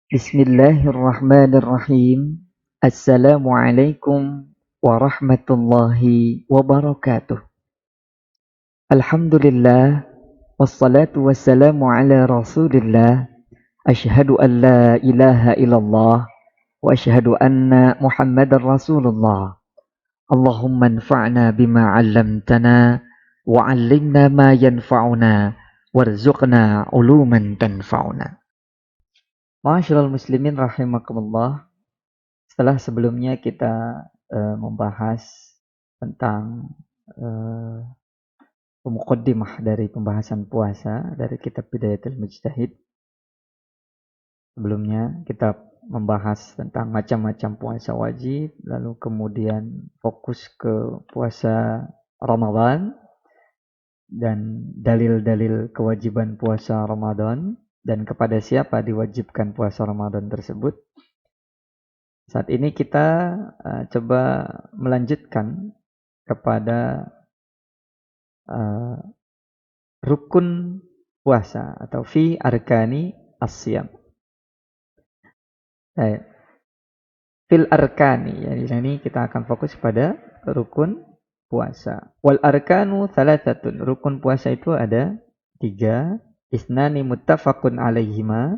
Bismillahirrahmanirrahim. Assalamualaikum warahmatullahi wabarakatuh. Alhamdulillah wassalatu wassalamu ala Rasulillah. Asyhadu an la ilaha illallah wa asyhadu anna Muhammadar Rasulullah. Allahumma anfa'na bima 'allamtana wa 'allimna ma yanfa'una warzuqna uluman tanfa'una. Ma'asyiral muslimin rahimakumullah. Setelah sebelumnya kita membahas tentang uh, muqaddimah dari pembahasan puasa dari kitab Bidayatul Mujtahid. Sebelumnya kita membahas tentang macam-macam puasa wajib, lalu kemudian fokus ke puasa Ramadan dan dalil-dalil kewajiban puasa Ramadan dan kepada siapa diwajibkan puasa Ramadan tersebut. Saat ini kita coba melanjutkan kepada rukun puasa atau fi arkani as-siyam. Fil arkani, ya, di sini kita akan fokus pada rukun puasa. Wal arkanu thalathatun. Rukun puasa itu ada 3. Isnani muttafaqun alaihima.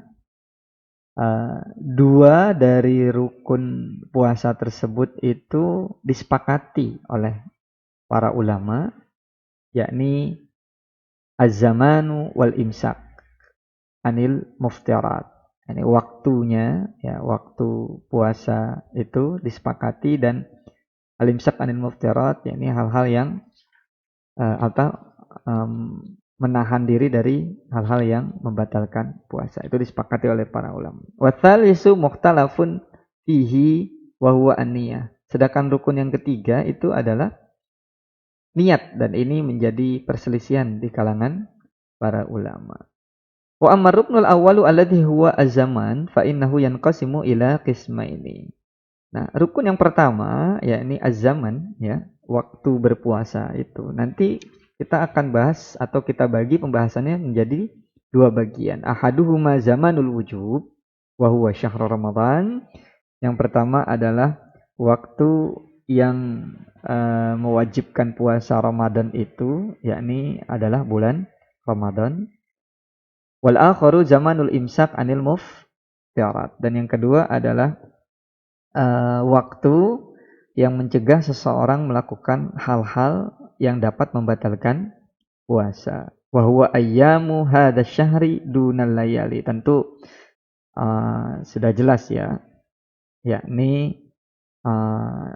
Dua dari rukun puasa tersebut itu disepakati oleh para ulama, yakni az-zamanu wal imsak anil muftirat. Ini waktunya, ya, waktu puasa itu disepakati, dan al-imsak anil muftirat, yakni hal-hal yang menahan diri dari hal-hal yang membatalkan puasa. Itu disepakati oleh para ulama. Wa tsalisu mukhtalafun fihi wa huwa an-niyah. Sedangkan rukun yang ketiga itu adalah niat, dan ini menjadi perselisihan di kalangan para ulama. Wa amma ruknul awwalu alladhi huwa az-zaman fa innahu yanqasimu ila qismaini. Nah, rukun yang pertama yakni az-zaman, ya, waktu berpuasa itu. Nanti kita akan bahas atau kita bagi pembahasannya menjadi 2 bagian. Ahaduhuma zamanul wujub wa huwa syahr Ramadan. Yang pertama adalah waktu yang mewajibkan puasa Ramadan itu, yakni adalah bulan Ramadan. Wal akharu zamanul imsak anil muftirat. Dan yang kedua adalah waktu yang mencegah seseorang melakukan hal-hal yang dapat membatalkan puasa. Wa huwa ayyamu hadzal syahri dunal layali. Tentu sudah jelas, ya, yakni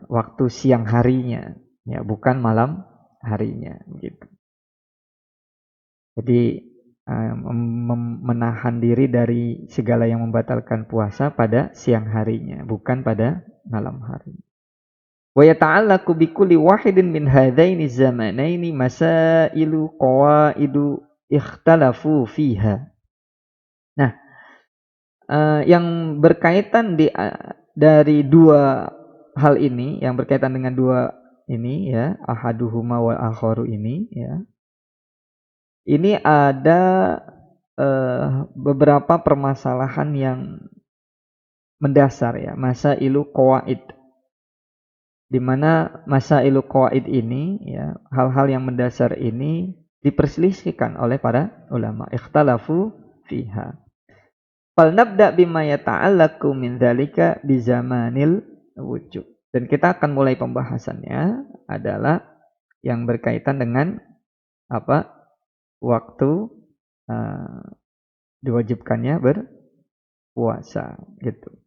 waktu siang harinya, ya, bukan malam harinya, gitu. Jadi menahan diri dari segala yang membatalkan puasa pada siang harinya, bukan pada malam hari. Wa yata'allaqu bi kulli wahidin min hadaini zamanaini masailu qawaidu ikhtalafu fiha. Nah, yang berkaitan dari 2 hal ini, yang berkaitan dengan 2 ini, ya, ahaduhuma wal akharu ini, ya. Ini ada beberapa permasalahan yang mendasar, ya, masailu qawaid. Di mana masailu qawaid ini, ya, hal-hal yang mendasar ini diperselisihkan oleh para ulama. Ikhtalafu fiha. Fal nabda bima yata'allaqu min dzalika bi zamanil wujub. Dan kita akan mulai pembahasannya adalah yang berkaitan dengan apa? Waktu diwajibkannya berpuasa, gitu.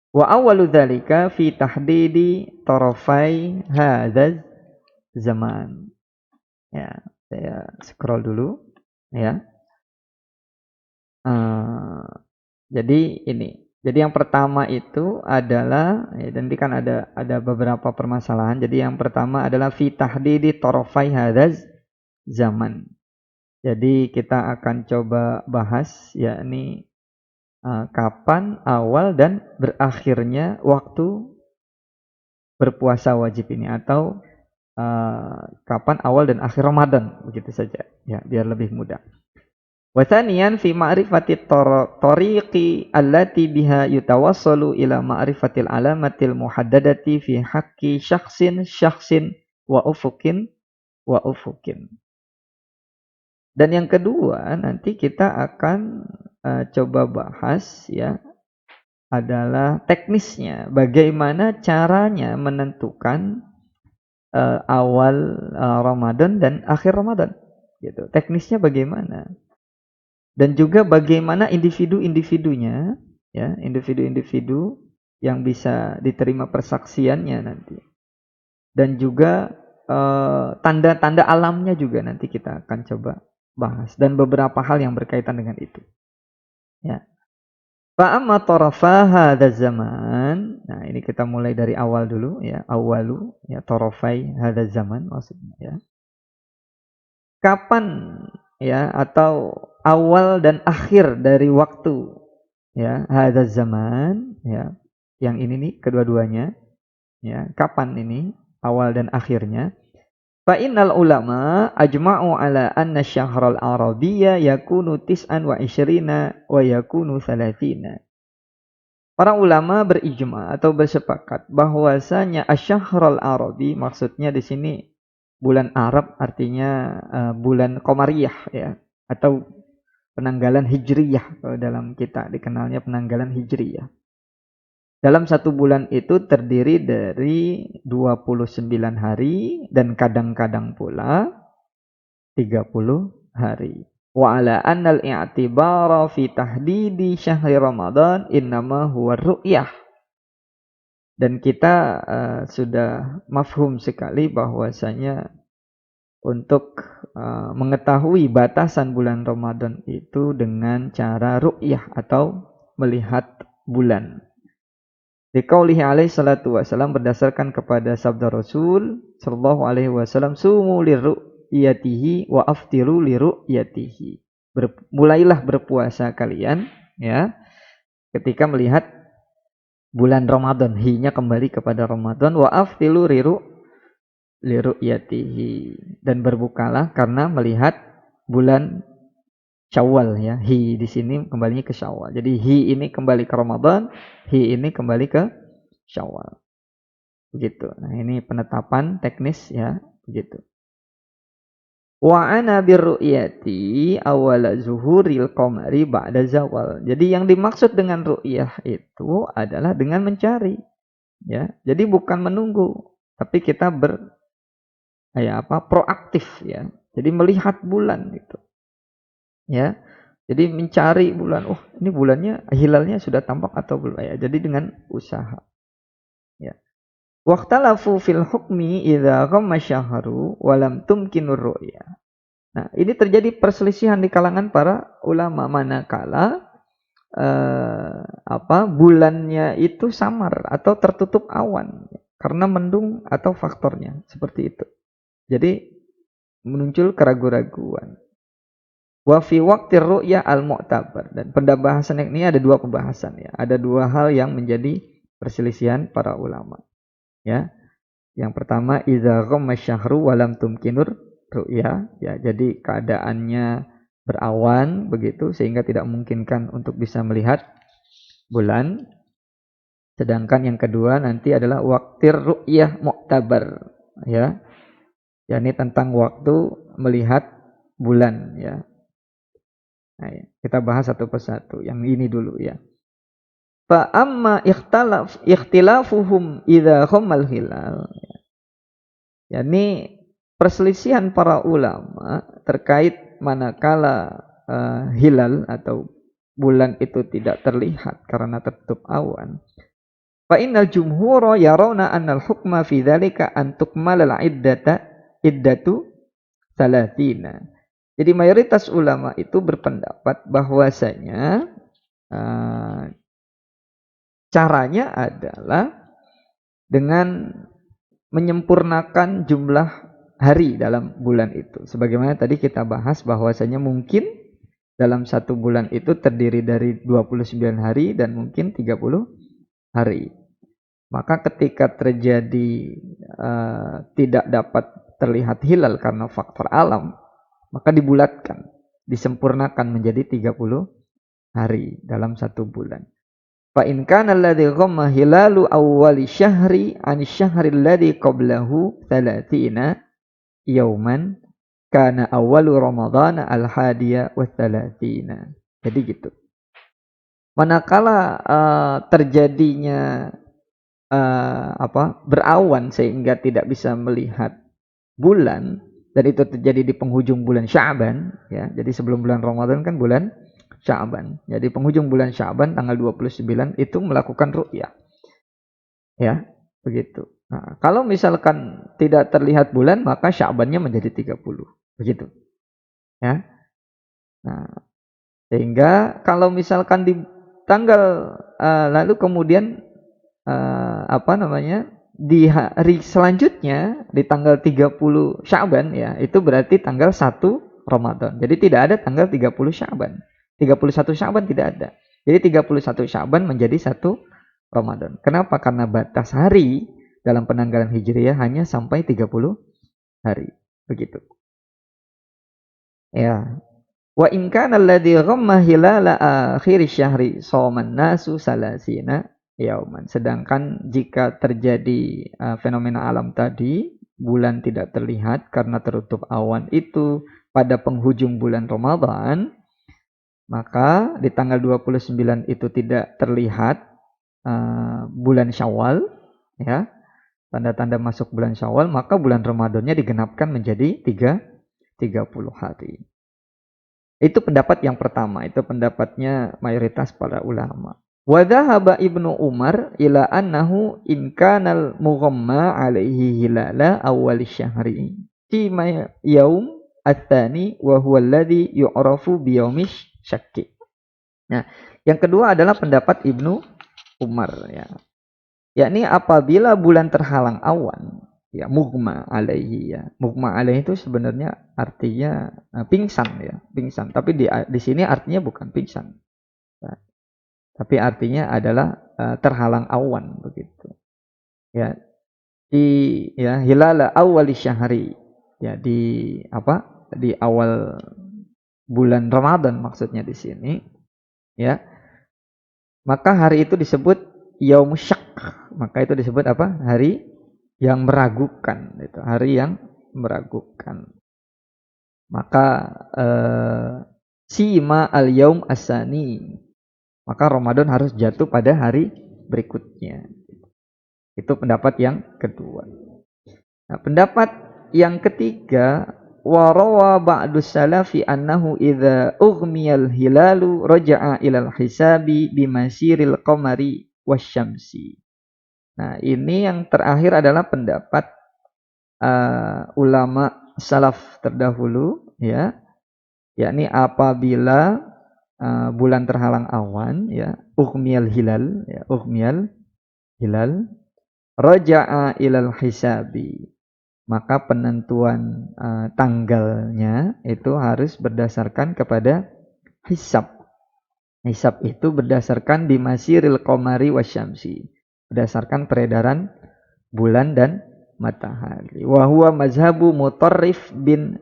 Wa awwalu dzalika fi tahdidi tarafai hadzal zaman. Ya, saya scroll dulu, ya. Jadi ini. Jadi yang pertama itu adalah, ya, dan kan ada beberapa permasalahan. Jadi yang pertama adalah fi tahdidi tarafai hadzal zaman. Jadi kita akan coba bahas, yakni kapan awal dan berakhirnya waktu berpuasa wajib ini, atau kapan awal dan akhir Ramadan, begitu saja, ya, biar lebih mudah. Wa tsaniyan fi ma'rifati tariqi allati biha yutawassalu ila ma'rifatil alamatil muhaddadati fi haqqi syakhsin wa ufukin. Dan yang kedua nanti kita akan coba bahas ya adalah teknisnya, bagaimana caranya menentukan awal Ramadan dan akhir Ramadan gitu. Teknisnya bagaimana? Dan juga bagaimana individu-individunya ya, individu-individu yang bisa diterima persaksiannya nanti. Dan juga tanda-tanda alamnya juga nanti kita akan coba bahas dan beberapa hal yang berkaitan dengan itu. Ya. Fa'amma tarafa hadzal zaman. Nah, ini kita mulai dari awal dulu ya. Awalu ya tarafai hadzal zaman maksudnya ya. Kapan ya atau awal dan akhir dari waktu ya hadzal zaman ya. Yang ini nih kedua-duanya ya. Kapan ini awal dan akhirnya? Fa innal ulama ajma'u ala anna syahral arabiyya yakunu 29 wa yakunu 30. Para ulama berijma atau bersepakat bahwasanya asy-syahrul arabi maksudnya di sini bulan Arab artinya bulan qamariyah ya atau penanggalan hijriyah kalau dalam kita dikenalnya penanggalan hijriyah. Dalam satu bulan itu terdiri dari 29 hari dan kadang-kadang pula 30 hari. Wa ala annal i'tibara fi tahdidi syahri Ramadan innama huwa ru'yah. Dan kita sudah mafhum sekali bahwasanya untuk mengetahui batasan bulan Ramadan itu dengan cara ru'yah atau melihat bulan. Liqaulihi alaihi salatu wasallam berdasarkan kepada sabda Rasul sallallahu alaihi wasallam sumu liru'yatihi wa aftiru liru'yatihi. Mulailah berpuasa kalian ya ketika melihat bulan Ramadan, hi-nya kembali kepada Ramadan, wa aftilu liru'yatihi, dan berbukalah karena melihat bulan Syawal ya. Hi di sini kembalinya ke Syawal. Jadi hi ini kembali ke Ramadan, hi ini kembali ke Syawal. Begitu. Nah, ini penetapan teknis ya, begitu. Wa ana birru'yati awal zuhuril qamari ba'da zawal. Jadi yang dimaksud dengan ru'yah itu adalah dengan mencari ya. Jadi bukan menunggu, tapi kita proaktif ya. Jadi melihat bulan gitu. Ya, jadi mencari bulan. Oh, ini bulannya, hilalnya sudah tampak atau belum ya. Jadi dengan usaha. Ya. Waqtalafu fil hukmi idza ghamma syahru wa lam tumkinur ru'ya. Nah, ini terjadi perselisihan di kalangan para ulama manakala bulannya itu samar atau tertutup awan karena mendung atau faktornya seperti itu. Jadi muncul keraguan-raguan. Wa fi waqtir ru'ya al-mu'tabar. Dan pembahasan ini ada dua pembahasan ya. Ada dua hal yang menjadi perselisihan para ulama. Ya. Yang pertama idza ghamma syahru wa lam tumkinur ru'ya ya. Jadi keadaannya berawan begitu sehingga tidak memungkinkan untuk bisa melihat bulan. Sedangkan yang kedua nanti adalah waqtir ru'yah mu'tabar ya. Yakni tentang waktu melihat bulan ya. Nah, kita bahas satu persatu. Yang ini dulu ya. Fa amma ikhtilafuhum idza khammal hilal. Yani perselisihan para ulama terkait manakala hilal atau bulan itu tidak terlihat karena tertutup awan. Fa innal jumhura yarawna annal hukma fi dzalika an tukmalal iddatu 30. Jadi mayoritas ulama itu berpendapat bahwasanya caranya adalah dengan menyempurnakan jumlah hari dalam bulan itu. Sebagaimana tadi kita bahas bahwasanya mungkin dalam satu bulan itu terdiri dari 29 hari dan mungkin 30 hari. Maka ketika terjadi tidak dapat terlihat hilal karena faktor alam, maka dibulatkan disempurnakan menjadi 30 hari dalam satu bulan. Fa in kana alladhi ghamma hilalu awwali syahri an syahri alladhi qablahu 30 yauman kana awwalu ramadhan al-hadiya wa 30. Jadi gitu. Manakala terjadinya berawan sehingga tidak bisa melihat bulan, dan itu terjadi di penghujung bulan Sya'ban, ya. Jadi sebelum bulan Ramadan kan bulan Sya'ban. Jadi penghujung bulan Sya'ban tanggal 29 itu melakukan ru'yah. Ya, begitu. Nah, kalau misalkan tidak terlihat bulan, maka Sya'bannya menjadi 30. Begitu. Ya. Nah, sehingga kalau misalkan di tanggal lalu kemudian di hari selanjutnya di tanggal 30 Sya'ban, ya, itu berarti tanggal 1 Ramadan. Jadi tidak ada tanggal 30 Sya'ban. 31 Sya'ban tidak ada. Jadi 31 Sya'ban menjadi 1 Ramadan. Kenapa? Karena batas hari dalam penanggalan Hijriyah hanya sampai 30 hari. Begitu. Ya. Wa in kana alladhi ghamma hilala akhir syahri shaman nasu salasina yauman. Sedangkan jika terjadi fenomena alam tadi, bulan tidak terlihat karena tertutup awan itu pada penghujung bulan Ramadan, maka di tanggal 29 itu tidak terlihat bulan Syawal, ya. Tanda-tanda masuk bulan Syawal, maka bulan Ramadannya digenapkan menjadi 30 hari. Itu pendapat yang pertama, itu pendapatnya mayoritas para ulama. Wa dhahaba Ibnu Umar ila annahu in kanal mughamma alaihi hilala awal syahri fi yaum ats-tsani wa huwa alladhi yu'rafu bi yaumish syakki. Nah, yang kedua adalah pendapat Ibnu Umar, ya. Yakni apabila bulan terhalang awan, ya, mughma alaihi, ya. Mughma alaihi itu sebenarnya artinya pingsan, ya, pingsan. Tapi di sini artinya bukan pingsan. Ya. Tapi artinya adalah terhalang awan, begitu. Ya. Hilala awwali syahri. Ya, di awal bulan Ramadan maksudnya di sini, ya. Maka hari itu disebut yaum syak. Maka itu disebut apa? Hari yang meragukan, itu hari yang meragukan. Maka sima al yaum asani. Maka Ramadan harus jatuh pada hari berikutnya. Itu pendapat yang kedua. Nah, pendapat yang ketiga, warawa ba'du salafi annahu idza ughmiyal hilalu raja'a ilal hisabi bimasiril qamari wasyamsi. Nah, ini yang terakhir adalah pendapat ulama salaf terdahulu, ya. Yakni apabila bulan terhalang awan, ya, ughmiyal hilal, ya, ughmiyal hilal raja'a ilal hisabi. Maka penentuan tanggalnya itu harus berdasarkan kepada hisab. Hisab itu berdasarkan bimasiril qamari wasyamsi, berdasarkan peredaran bulan dan matahari. Wa huwa mazhabu Mutarrif bin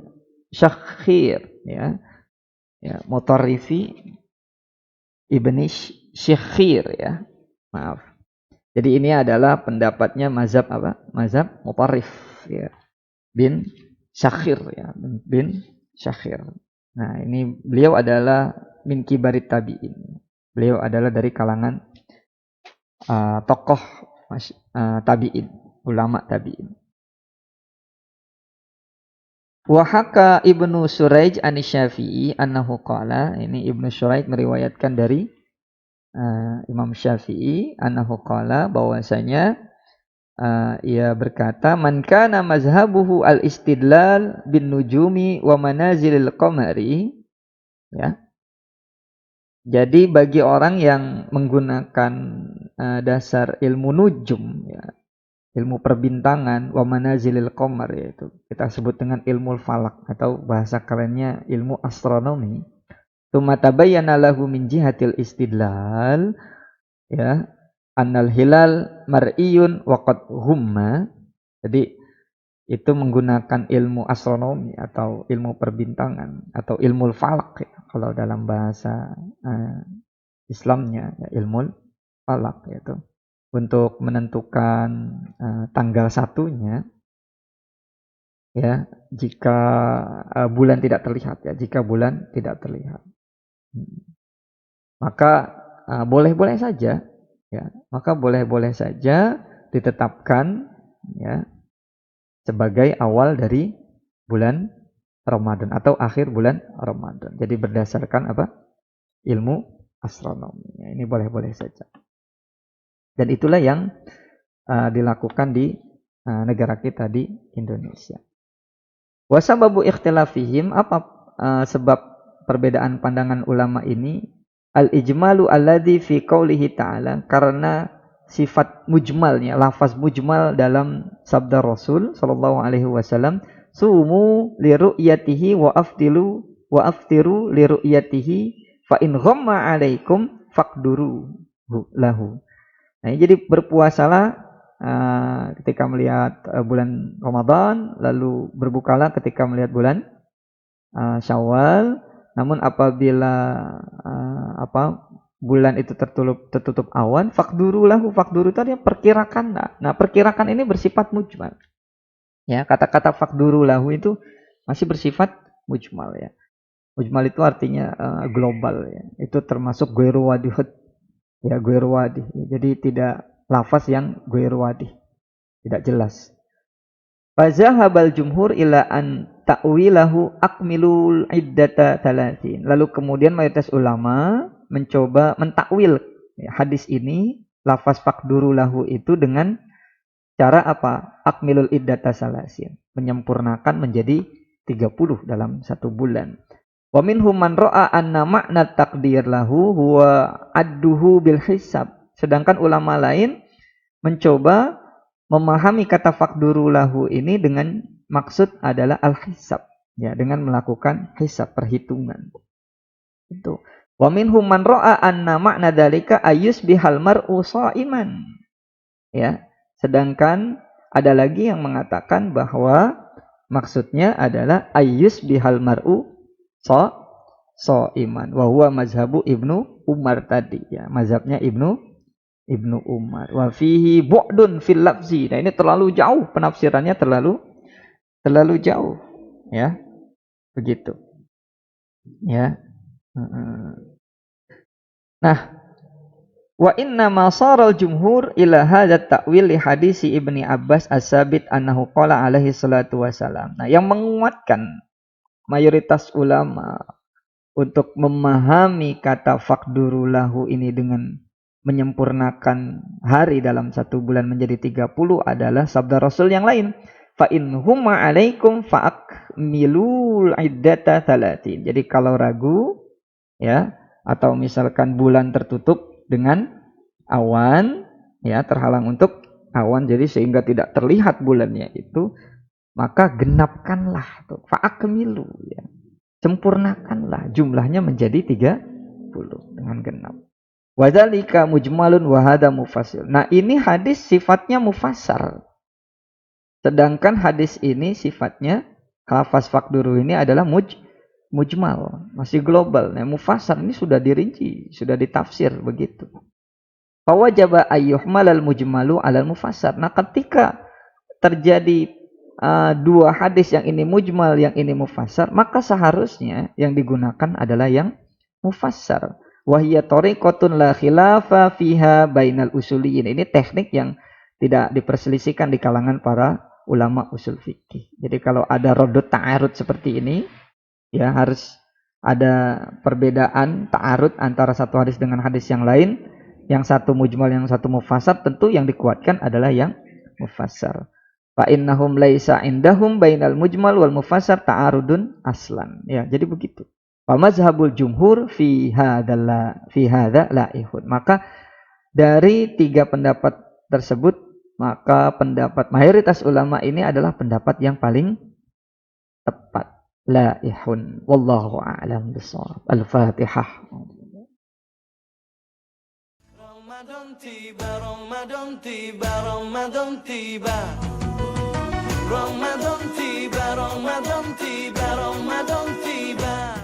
Syakhir, ya. Ya, Mutarrifi Ibni Syakhir, ya. Maaf. Jadi ini adalah pendapatnya mazhab apa? Mazhab Mutarrif, ya, bin Syakhir, ya, bin Syakhir. Nah, ini beliau adalah min kibarit tabi'in. Beliau adalah dari kalangan tokoh tabi'in, ulama tabi'in. Wa haka Ibnu Suraij an-Syafi'i annahu qala, ini Ibnu Suraij meriwayatkan dari Imam Syafi'i annahu qala, bahwasanya ia berkata, man kana mazhabuhu al-istidlal bin nujumi wa manazilil qamari, ya. Jadi bagi orang yang menggunakan dasar ilmu nujum, ya, ilmu perbintangan, wa manazilil qamar, yaitu kita sebut dengan ilmu falak atau bahasa kerennya ilmu astronomi. Tsumma tabayyana lahu min jihatil istidlal, ya, annal hilal mar'iyun wa qad humma. Jadi itu menggunakan ilmu astronomi atau ilmu perbintangan atau ilmu falak ya, kalau dalam bahasa Islamnya ya, ilmu falak itu untuk menentukan tanggal satunya ya jika bulan tidak terlihat ya, jika bulan tidak terlihat maka boleh-boleh saja ya, maka boleh-boleh saja ditetapkan ya sebagai awal dari bulan Ramadan atau akhir bulan Ramadan. Jadi berdasarkan apa? Ilmu astronomi. Ya, ini boleh-boleh saja. Dan itulah yang dilakukan di negara kita di Indonesia. Wasababu ikhtilafihim, apa sebab perbedaan pandangan ulama ini? Al-ijmalu alladhi fi qawlihi ta'ala, karena sifat mujmalnya, lafaz mujmal dalam sabda Rasul sallallahu alaihi wasallam, sumu li ru'yatihi wa aftiru li ru'yatihi fa in ghamma 'alaikum faqduru lahu. Nah, jadi berpuasalah ketika melihat bulan Ramadan, lalu berbukalah ketika melihat bulan Syawal. Namun apabila bulan itu tertutup awan, faqduru lahu, faqduru itu artinya perkirakanlah. Nah, perkirakan ini bersifat mujmal. Ya, kata-kata faqduru lahu itu masih bersifat mujmal ya. Mujmal itu artinya global ya. Itu termasuk ghairu wadih. Ya, ghairu wadih. Jadi tidak lafaz yang ghairu wadih. Tidak jelas. Fazahabal jumhur ila an ta'wilahu akmilul iddata talatin. Lalu kemudian mayoritas ulama mencoba mentakwil hadis ini, lafaz faqduru lahu itu dengan cara apa? Akmilul iddata salasin. Menyempurnakan menjadi 30 dalam satu bulan. Wa minhum man ra'a anna ma'na taqdir lahu huwa adduhu bil hisab. Sedangkan ulama lain mencoba memahami kata faqduru lahu ini dengan maksud adalah al-hisab, ya, dengan melakukan hisab, perhitungan. Itu. Wa minhum man ra'a anna ma'na dzalika ayus bihal mar'u sha'iman. Ya. Sedangkan ada lagi yang mengatakan bahwa maksudnya adalah ayus bihal mar'u sha'iman. Wa huwa mazhabu Ibnu Umar tadi, ya, mazhabnya Ibnu Umar. Wa fihi bu'dun fil lafzi. Nah, ini terlalu jauh penafsirannya, terlalu jauh, ya. Begitu. Ya. Nah, wa inna ma saral jumhur ila hadzal ta'wil li hadisi Ibni Abbas as-sabit annahu qala alaihi salatu wasalam. Nah, yang menguatkan mayoritas ulama untuk memahami kata faqduru lahu ini dengan menyempurnakan hari dalam satu bulan menjadi 30 adalah sabda Rasul yang lain. Fa in humma alaikum fa'akmilul iddata talatin. Jadi kalau ragu ya, atau misalkan bulan tertutup dengan awan ya, terhalang untuk awan, jadi sehingga tidak terlihat bulannya itu, maka genapkanlah tuh, fa'akmilu ya. Sempurnakanlah jumlahnya menjadi 30 dengan genap. Wadzalika mujmalun wa hadza mufassir. Nah, ini hadis sifatnya mufassar. Sedangkan hadis ini sifatnya lafaz faqduru ini adalah mujmal, masih global. Nah, mufassar ini sudah dirinci, sudah ditafsir begitu. Fa wajaba ayyuhmalal mujmalu 'alal mufassar. Nah, ketika terjadi dua hadis, yang ini mujmal, yang ini mufassar, maka seharusnya yang digunakan adalah yang mufassar. Wahiyya tariqatun la khilafa fiha bainal usuliyin. Ini teknik yang tidak diperselisihkan di kalangan para ulama usul fikih. Jadi kalau ada rodot ta'arud seperti ini, ya harus ada perbedaan ta'arud antara satu hadis dengan hadis yang lain. Yang satu mujmal, yang satu mufassar, tentu yang dikuatkan adalah yang mufassar. Fa innahum laisa indahum bainal mujmal wal mufassar ta'arudun aslan. Ya, jadi begitu. Wa mazhabul jumhur fi hadza laihun. Maka dari tiga pendapat tersebut, maka pendapat mayoritas ulama ini adalah pendapat yang paling tepat. Laihun. Wallahu a'lam bishawab. Al-Fatihah. Ramadan tiba, Ramadan tiba, Ramadan tiba. Ramadan tiba, Ramadan tiba, Ramadan tiba.